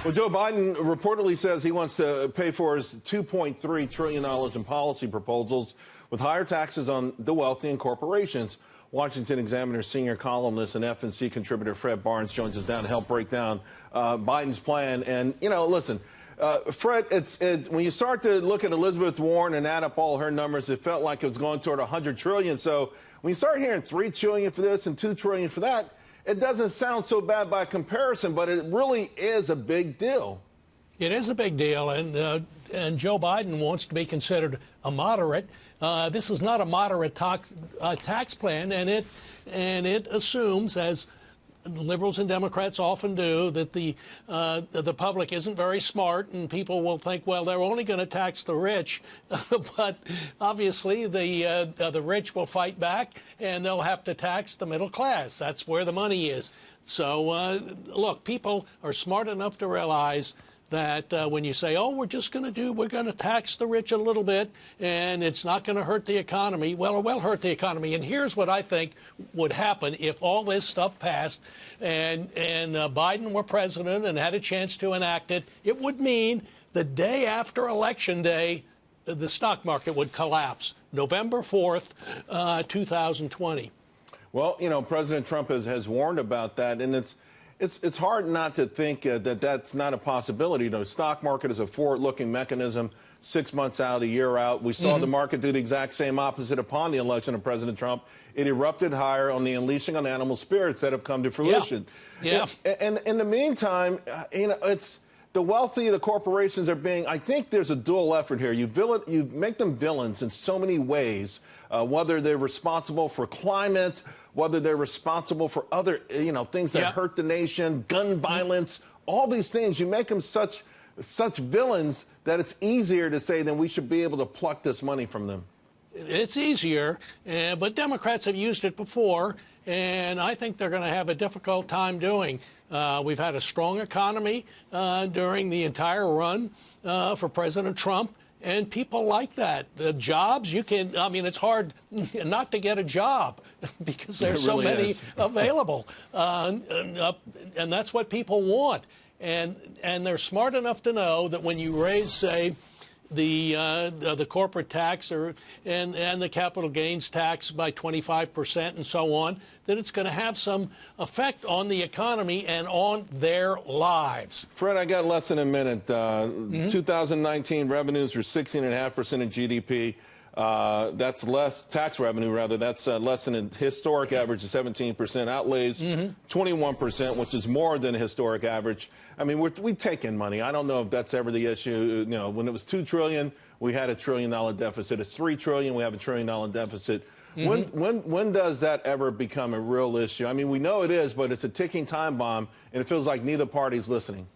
Well, Joe Biden reportedly says he wants to pay for his $2.3 trillion in policy proposals with higher taxes on the wealthy and corporations. Washington Examiner senior columnist and FNC contributor Fred Barnes joins us now to help break down Biden's plan. And, you know, listen, Fred, when you start to look at Elizabeth Warren and add up all her numbers, it felt like it was going toward $100 trillion. So when you start hearing $3 trillion for this and $2 trillion for that, it doesn't sound so bad by comparison, but it really is a big deal. It is a big deal, and Joe Biden wants to be considered a moderate. This is not a moderate tax plan, and it assumes, as liberals and Democrats often do, that the public isn't very smart, and people will think, well, they're only going to tax the rich, but obviously the rich will fight back, and they'll have to tax the middle class. That's where the money is. So look, people are smart enough to realize that when you say, oh, we're going to tax the rich a little bit and it's not going to hurt the economy, well, it will hurt the economy. And here's what I think would happen if all this stuff passed and Biden were president and had a chance to enact it. It would mean the day after Election Day, the stock market would collapse, November 4th, 2020. Well, you know, President Trump has warned about that, and it's hard not to think that that's not a possibility. You know, stock market is a forward-looking mechanism, 6 months out, a year out. We saw the market do the exact same opposite upon the election of President Trump. It erupted higher on the unleashing on animal spirits that have come to fruition. Yeah. And in the meantime, you know, it's the wealthy, the corporations are being, I think there's a dual effort here. You make them villains in so many ways, whether they're responsible for climate, whether they're responsible for other, you know, things that hurt the nation, gun violence, all these things. You make them such villains that it's easier to say then we should be able to pluck this money from them. It's easier, but Democrats have used it before, and I think they're going to have a difficult time doing. We've had a strong economy during the entire run for President Trump. And people like that. The jobs, I mean, it's hard not to get a job because there's so many available. And that's what people want. And they're smart enough to know that when you raise, say, the corporate tax and the capital gains tax by 25% and so on, that it's going to have some effect on the economy and on their lives. Fred, I got less than a minute. 2019 revenues were 16.5% of GDP. That's less tax revenue, rather. That's less than a historic average of 17%. Outlays 21%, which is more than a historic average. I mean, we take in money. I don't know if that's ever the issue. You know, when it was $2 trillion, we had a $1 trillion deficit. It's $3 trillion, we have a $1 trillion deficit. When does that ever become a real issue? I mean, we know it is, but it's a ticking time bomb, and it feels like neither party's listening.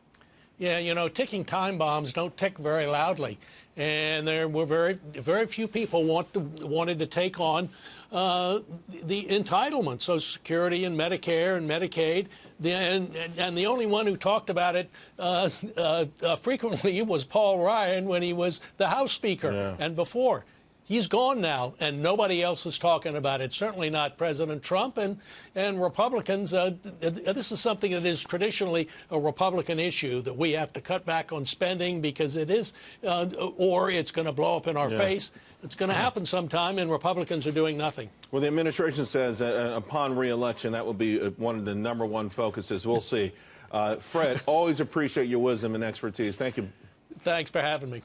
Yeah, you know, ticking time bombs don't tick very loudly. And there were very few people wanted to take on the entitlements, Social Security and Medicare and Medicaid. And the only one who talked about it frequently was Paul Ryan when he was the House Speaker and before. He's gone now, and nobody else is talking about it, certainly not President Trump and Republicans. This is something that is traditionally a Republican issue, that we have to cut back on spending because it is, or it's going to blow up in our face. It's going to happen sometime, and Republicans are doing nothing. Well, the administration says upon re-election, that will be one of the #1 focuses. We'll see. Fred, always appreciate your wisdom and expertise. Thank you. Thanks for having me.